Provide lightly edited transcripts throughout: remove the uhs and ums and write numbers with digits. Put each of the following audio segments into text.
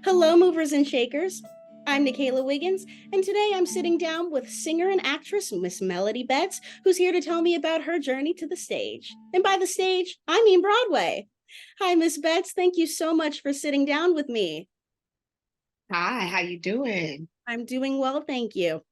Hello, movers and shakers. I'm Nikayla Wiggins, and today I'm sitting down with singer and actress Miss Melody Betts, who's here to tell me about her journey to the stage. And by the stage, I mean Broadway. Hi, Miss Betts. Thank you so much for sitting down with me. Hi, how you doing? I'm doing well, thank you.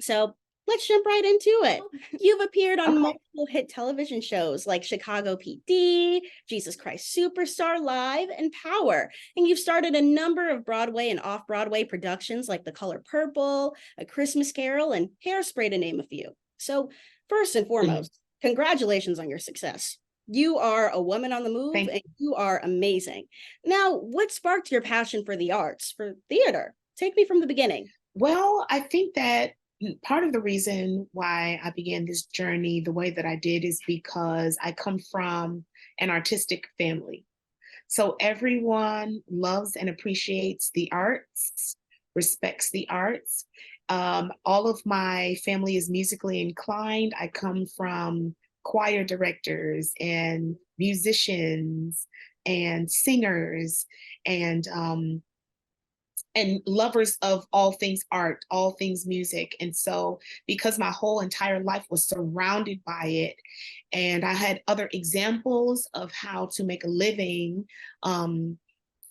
So let's jump right into it. You've appeared on Okay. multiple hit television shows like Chicago PD, Jesus Christ Superstar Live, and Power. And you've started a number of Broadway and off Broadway productions like The Color Purple, A Christmas Carol, and Hairspray, to name a few. So, first and Mhm. foremost, congratulations on your success. You are a woman on the move Thank and you. you are amazing. Now, what sparked your passion for the arts, for theater? Take me from the beginning. Well, I think that part of the reason why I began this journey the way that I did is because I come from an artistic family. So everyone loves and appreciates the arts, respects the arts. All of my family is musically inclined. I come from choir directors and musicians and singers and lovers of all things art, all things music. And so, because my whole entire life was surrounded by it, and I had other examples of how to make a living um,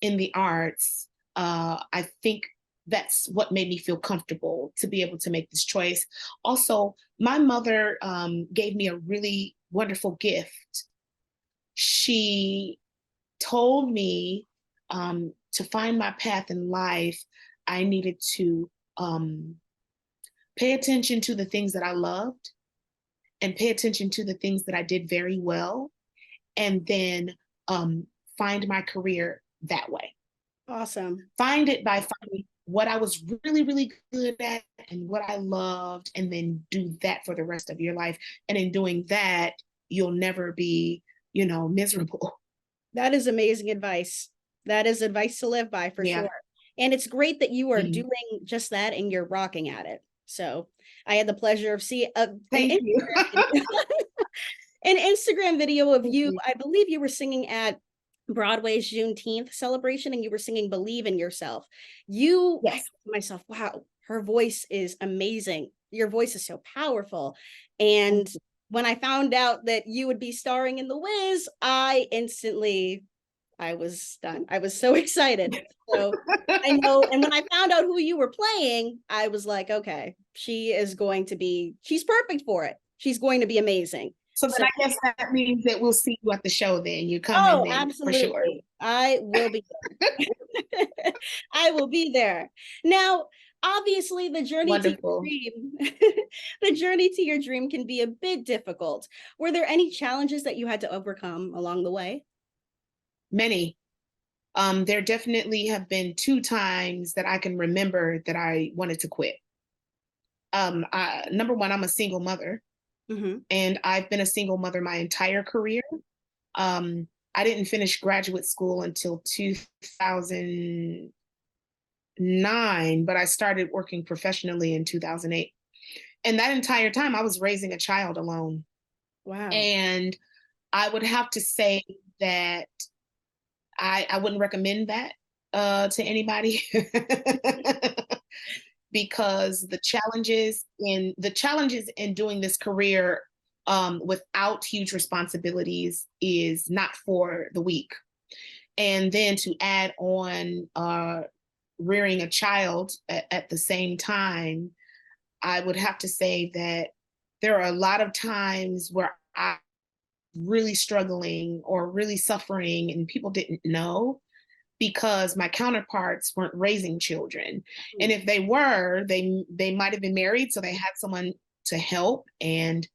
in the arts, I think that's what made me feel comfortable to be able to make this choice. Also, my mother gave me a really wonderful gift. She told me to find my path in life, I needed to um, pay attention to the things that I loved and pay attention to the things that I did very well, and then find my career that way. Awesome. Find it by finding what I was really, really good at and what I loved, and then do that for the rest of your life. And in doing that, you'll never be, miserable. That is amazing advice. That is advice to live by for Yeah. sure. And it's great that you are Mhm. doing just that and you're rocking at it. So I had the pleasure of seeing Thank you. An Instagram video of Thank you. you. I believe you were singing at Broadway's Juneteenth celebration and you were singing Believe in Yourself. I Yes. thought to myself, wow, her voice is amazing. Your voice is so powerful. And when I found out that you would be starring in The Wiz, I was stunned. I was so excited. So I know, and when I found out who you were playing, I was like, okay, she's perfect for it. She's going to be amazing. So then So, I guess that means that we'll see you at the show then. You come in oh, then for sure. absolutely. I will be there. I will be there. Now, obviously, Wonderful. the journey to your dream can be a bit difficult. Were there any challenges that you had to overcome along the way? Many. There definitely have been two times that I can remember that I wanted to quit. Number one, I'm a single mother, Hmm. and I've been a single mother my entire career. Um, I didn't finish graduate school until 2009, but I started working professionally in 2008. And that entire time, I was raising a child alone. Wow. And I would have to say that I wouldn't recommend that to anybody because the challenges in doing this career without huge responsibilities is not for the weak. And then to add on rearing a child at the same time, I would have to say that there are a lot of times where I really struggling or really suffering and people didn't know because my counterparts weren't raising children. And if they were, they might have been married, so they had someone to help, and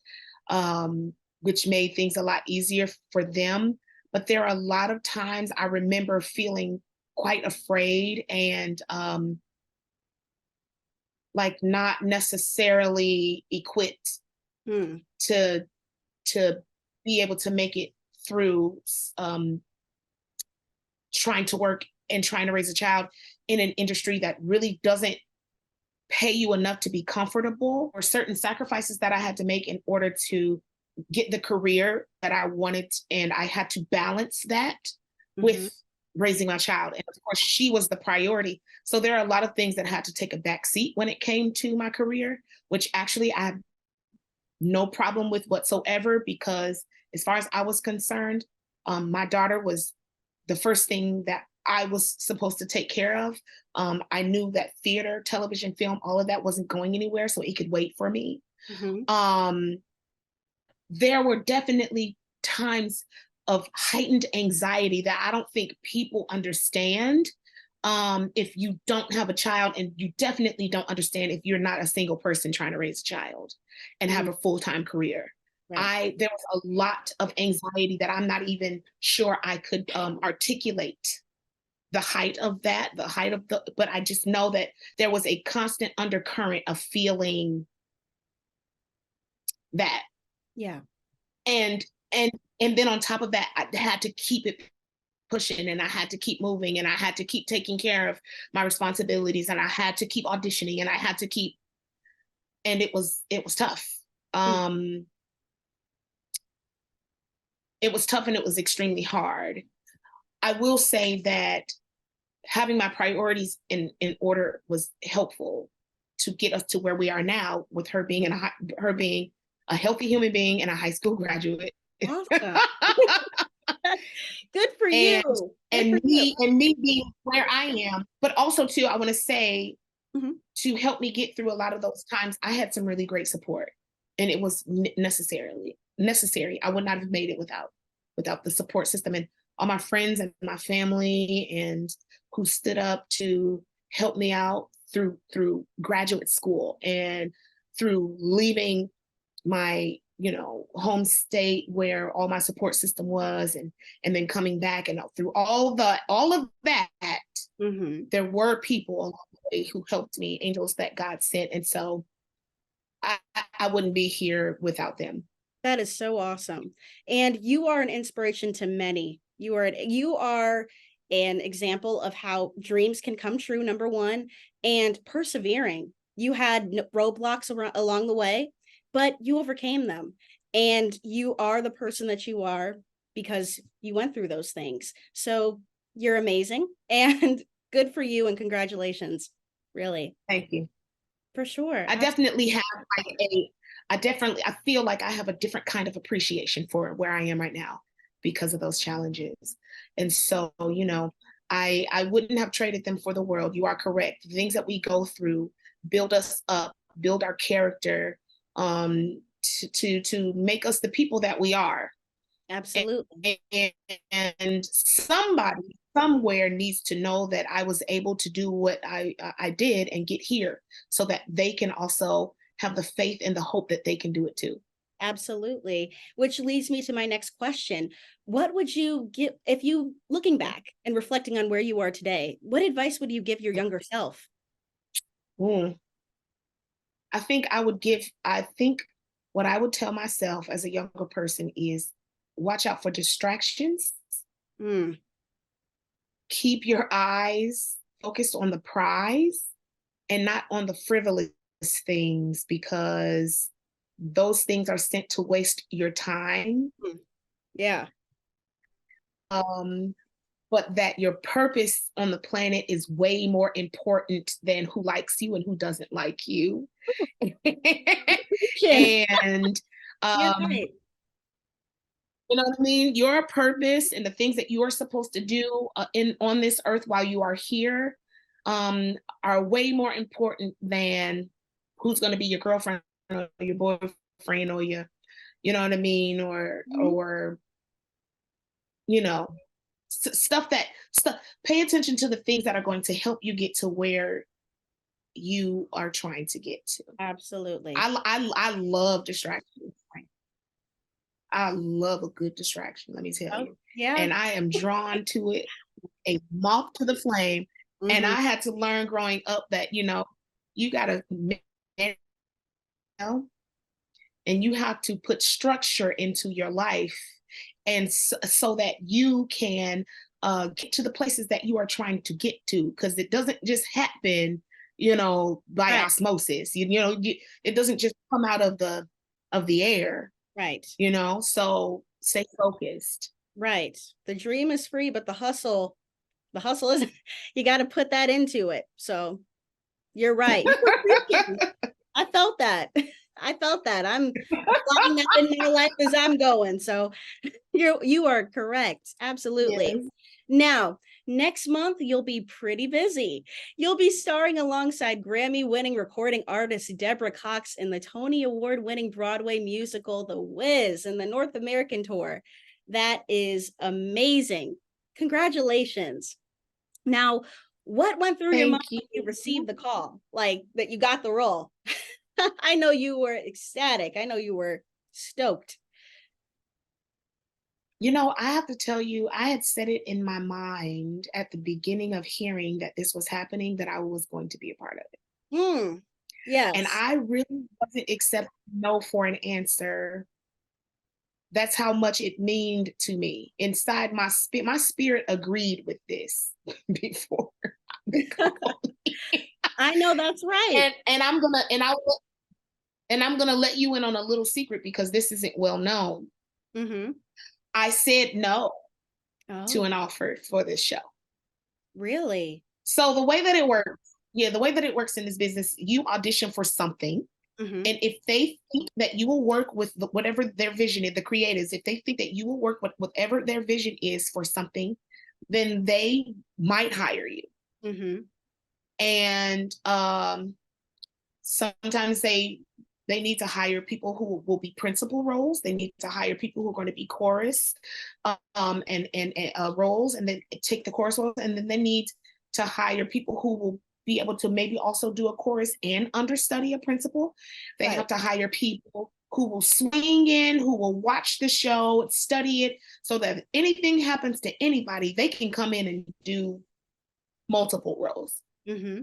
which made things a lot easier for them. But there are a lot of times I remember feeling quite afraid and like not necessarily equipped Hmm. to to be able to make it through trying to work and trying to raise a child in an industry that really doesn't pay you enough to be comfortable, or certain sacrifices that I had to make in order to get the career that I wanted. And I had to balance that with raising my child. And of course, she was the priority. So there are a lot of things that had to take a back seat when it came to my career, which actually I have no problem with whatsoever, because as far as I was concerned, my daughter was the first thing that I was supposed to take care of. I knew that theater, television, film, all of that wasn't going anywhere, so it could wait for me. There were definitely times of heightened anxiety that I don't think people understand if you don't have a child, and you definitely don't understand if you're not a single person trying to raise a child and have a full-time career. Right. There was a lot of anxiety that I'm not even sure I could articulate the height of that, but I just know that there was a constant undercurrent of feeling that. Yeah. And then on top of that, I had to keep it pushing, and I had to keep moving, and I had to keep taking care of my responsibilities, and I had to keep auditioning, and I had to keep, and it was tough. It was tough, and it was extremely hard. I will say that having my priorities in order was helpful to get us to where we are now, with her being a healthy human being and a high school graduate. Awesome. Good for you. And me being where I am, but also too, I want to say, to help me get through a lot of those times, I had some really great support, and it was necessary. I would not have made it without the support system and all my friends and my family, and who stood up to help me out through graduate school and through leaving my home state where all my support system was, and then coming back, and through all of that, there were people along the way who helped me, angels that God sent, and so I wouldn't be here without them. That is so awesome. And you are an inspiration to many. You are an example of how dreams can come true, number one, and persevering. You had roadblocks along the way, but you overcame them. And you are the person that you are because you went through those things. So you're amazing, and good for you, and congratulations. Really. Thank you. For sure. I definitely have I feel like I have a different kind of appreciation for where I am right now because of those challenges. And so, I wouldn't have traded them for the world. You are correct. The things that we go through build us up, build our character, to make us the people that we are. Absolutely. And somebody somewhere needs to know that I was able to do what I did and get here, so that they can also have the faith and the hope that they can do it too. Absolutely. Which leads me to my next question. What would you give, if you, looking back and reflecting on where you are today, what advice would you give your younger self? I think what I would tell myself as a younger person is, watch out for distractions. Keep your eyes focused on the prize and not on the frivolous things, because those things are sent to waste your time. Yeah. But that your purpose on the planet is way more important than who likes you and who doesn't like you. And right. You know what I mean? Your purpose and the things that you are supposed to do on this earth while you are here are way more important than who's going to be your girlfriend or your boyfriend, or you know what I mean? Or stuff pay attention to the things that are going to help you get to where you are trying to get to. Absolutely. I love distractions. I love a good distraction, let me tell you. Yeah. And I am drawn to it, a moth to the flame. And I had to learn growing up that, you got to, and you have to put structure into your life, and so that you can get to the places that you are trying to get to, because it doesn't just happen, you know, by Right. osmosis. It doesn't just come out of the air, Right. you know. So stay focused. Right. The dream is free, but the hustle isn't. You got to put that into it. So you're right. You were preaching. I felt that. I felt that. I'm applying that in my life as I'm going. So you are correct. Absolutely. Yes. Now, next month you'll be pretty busy. You'll be starring alongside Grammy-winning recording artist Deborah Cox in the Tony Award-winning Broadway musical The Wiz and the North American tour. That is amazing. Congratulations. Now, what went through your mind Thank when you you. received the call, like that you got the role? I know you were ecstatic. I know you were stoked. You know, I have to tell you, I had set it in my mind at the beginning of hearing that this was happening, that I was going to be a part of it. Hmm. And Yes. I really wasn't accepting no for an answer. That's how much it meant to me. Inside my spirit agreed with this before the call. I know that's right. And I'm gonna let you in on a little secret, because this isn't well known. Mm-hmm. I said no to Oh, an offer for this show. really? So the way that it works, yeah, the way that it works in this business, you audition for something. Mm-hmm. And if they think that you will work with whatever their vision is, the creators, if they think that you will work with whatever their vision is for something, then they might hire you. Mm-hmm. And sometimes they need to hire people who will be principal roles. They need to hire people who are going to be chorus and roles, and then take the chorus roles. And then they need to hire people who will be able to maybe also do a chorus and understudy a principal. They Right. have to hire people who will swing in, who will watch the show, study it, so that if anything happens to anybody, they can come in and do multiple roles. Mm-hmm.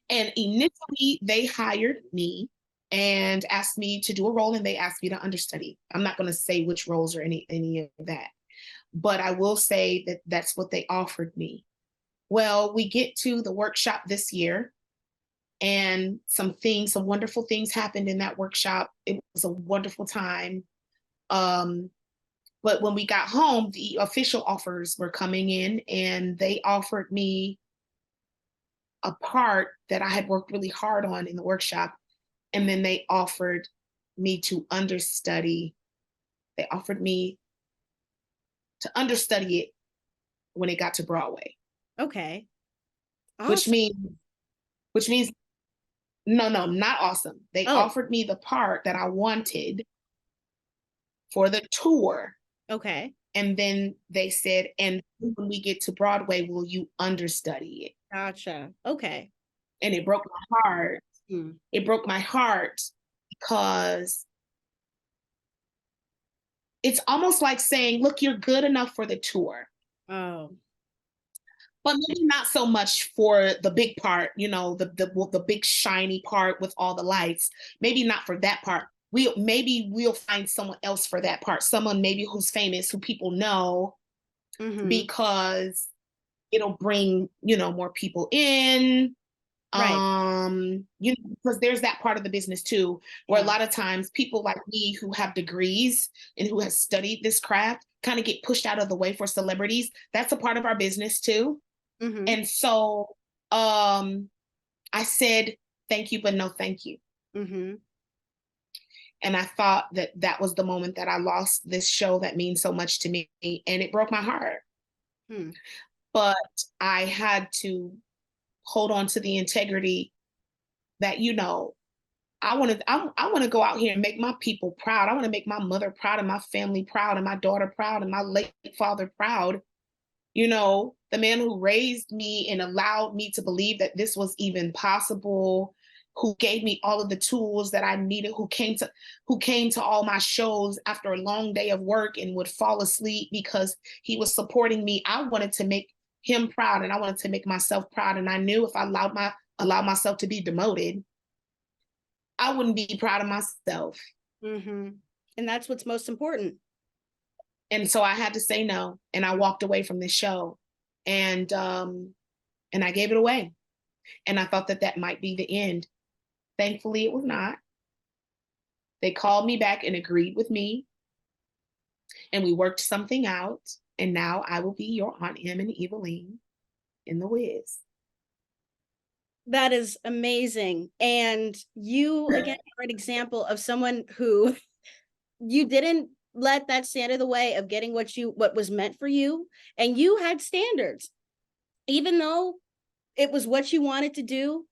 And initially, they hired me and asked me to do a role, and they asked me to understudy. I'm not going to say which roles or any of that, but I will say that that's what they offered me. Well, we get to the workshop this year, and some wonderful things happened in that workshop. It was a wonderful time. But when we got home, the official offers were coming in, and they offered me a part that I had worked really hard on in the workshop. And then they offered me to understudy. They offered me to understudy it when it got to Broadway. Okay. Which Awesome. means, which means, no, not awesome. They Oh, offered me the part that I wanted for the tour. okay. And then they said, and when we get to Broadway, will you understudy it? Gotcha. Okay. And it broke my heart. Hmm. It broke my heart, because it's almost like saying, look, you're good enough for the tour, Oh, but maybe not so much for the big part, you know, the big shiny part with all the lights. Maybe not for that part. We'll find someone else for that part. Someone maybe who's famous, who people know, mm-hmm. because it'll bring, you know, more people in. Right. You know, because there's that part of the business too, where a Yeah. lot of times people like me who have degrees and who have studied this craft kind of get pushed out of the way for celebrities. That's a part of our business too. Mm-hmm. And so I said thank you, but no thank you. Mm-hmm. And I thought that that was the moment that I lost this show that means so much to me, and it broke my heart. Hmm. But I had to hold on to the integrity that, you know, I want to go out here and make my people proud. I want to make my mother proud, and my family proud, and my daughter proud, and my late father proud. You know, the man who raised me and allowed me to believe that this was even possible, who gave me all of the tools that I needed, who came to all my shows after a long day of work and would fall asleep because he was supporting me. I wanted to make him proud, and I wanted to make myself proud. And I knew if I allowed myself to be demoted, I wouldn't be proud of myself. Mm-hmm. And that's what's most important. And so I had to say no, and I walked away from this show, and I gave it away. And I thought that that might be the end. Thankfully, it was not. They called me back and agreed with me, and we worked something out. And now I will be your Aunt Em and Eveline in The Wiz. That is amazing. And you, again, are an example of someone who you didn't let that stand in the way of getting what was meant for you. And you had standards. Even though it was what you wanted to do,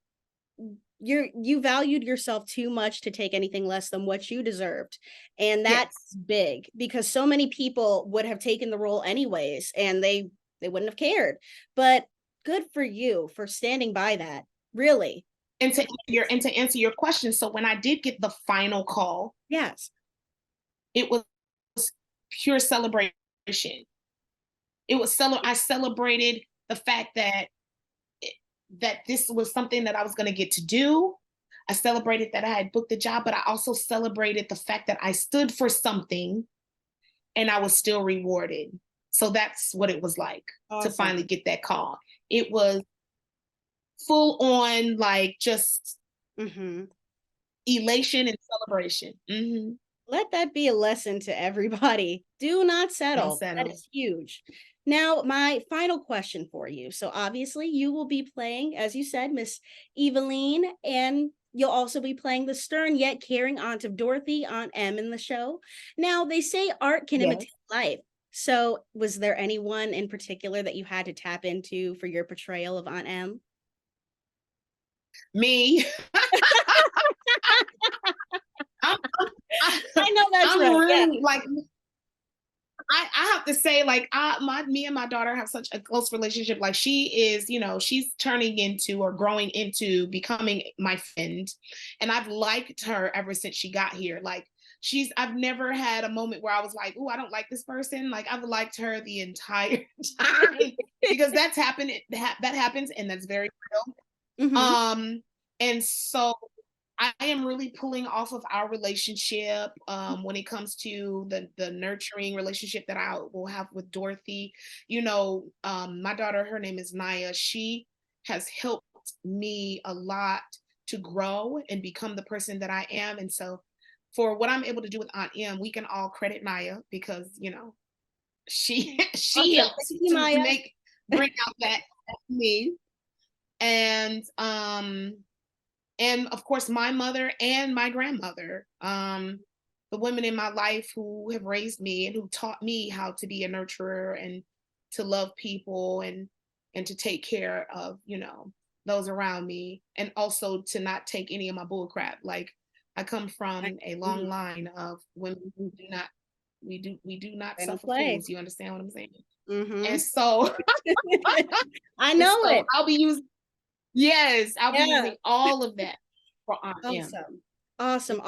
you valued yourself too much to take anything less than what you deserved. And that's Yes. big, because so many people would have taken the role anyways, and they wouldn't have cared. But good for you for standing by that. Really. And to answer your question, so when I did get the final call, Yes. it was pure celebration. I celebrated the fact that this was something that I was going to get to do. I celebrated that I had booked the job, but I also celebrated the fact that I stood for something and I was still rewarded. So that's what it was like to finally get that call. It was full on, like, just elation and celebration. Let that be a lesson to everybody. Do not settle. Don't settle. That is huge. Now, my final question for you. So obviously you will be playing, as you said, Miss Eveline, and you'll also be playing the stern yet caring aunt of Dorothy, Aunt Em, in the show. Now, they say art can imitate life. So was there anyone in particular that you had to tap into for your portrayal of Aunt Em? Me. I know that's right. Really, like, I have to say, like, me and my daughter have such a close relationship. Like, she is, she's turning into or growing into becoming my friend. And I've liked her ever since she got here. Like, I've never had a moment where I was like, oh, I don't like this person. Like, I've liked her the entire time, because that happens, and that's very real. And so I am really pulling off of our relationship when it comes to the nurturing relationship that I will have with Dorothy. My daughter, her name is Naya. She has helped me a lot to grow and become the person that I am. And so for what I'm able to do with Aunt Em, we can all credit Naya, because, she helps to bring out that me. And of course, my mother and my grandmother, the women in my life who have raised me and who taught me how to be a nurturer and to love people and to take care of, those around me, and also to not take any of my bull crap. Like, I come from a long line of women who do not suffer fools. You understand what I'm saying? And so I know it. I'll be using all of that for Aunt Em. Awesome.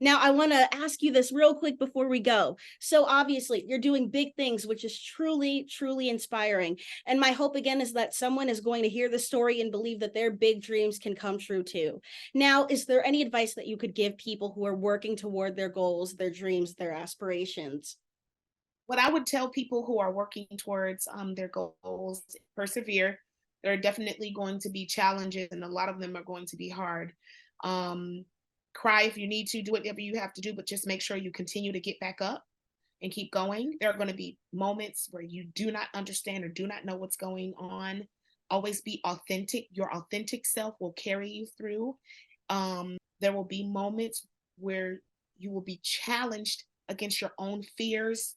Now, I want to ask you this real quick before we go. So obviously you're doing big things, which is truly, truly inspiring. And my hope again is that someone is going to hear the story and believe that their big dreams can come true too. Now, is there any advice that you could give people who are working toward their goals, their dreams, their aspirations? What I would tell people who are working towards their goals: persevere. There are definitely going to be challenges, and a lot of them are going to be hard. Cry if you need to, do whatever you have to do, but just make sure you continue to get back up and keep going. There are going to be moments where you do not understand or do not know what's going on. Always be authentic. Your authentic self will carry you through. There will be moments where you will be challenged against your own fears.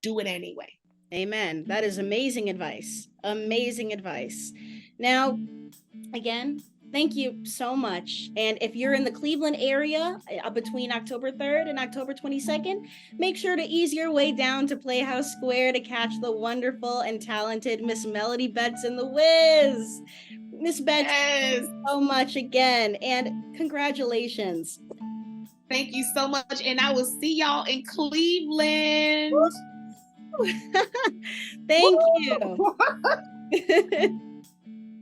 Do it anyway. Amen. That is amazing advice. Amazing advice. Now, again, thank you so much. And if you're in the Cleveland area between October 3rd and October 22nd, make sure to ease your way down to Playhouse Square to catch the wonderful and talented Miss Melody Betts in The Wiz. Miss Betts, thank you so much again, and congratulations. Thank you so much. And I will see y'all in Cleveland. Thank you.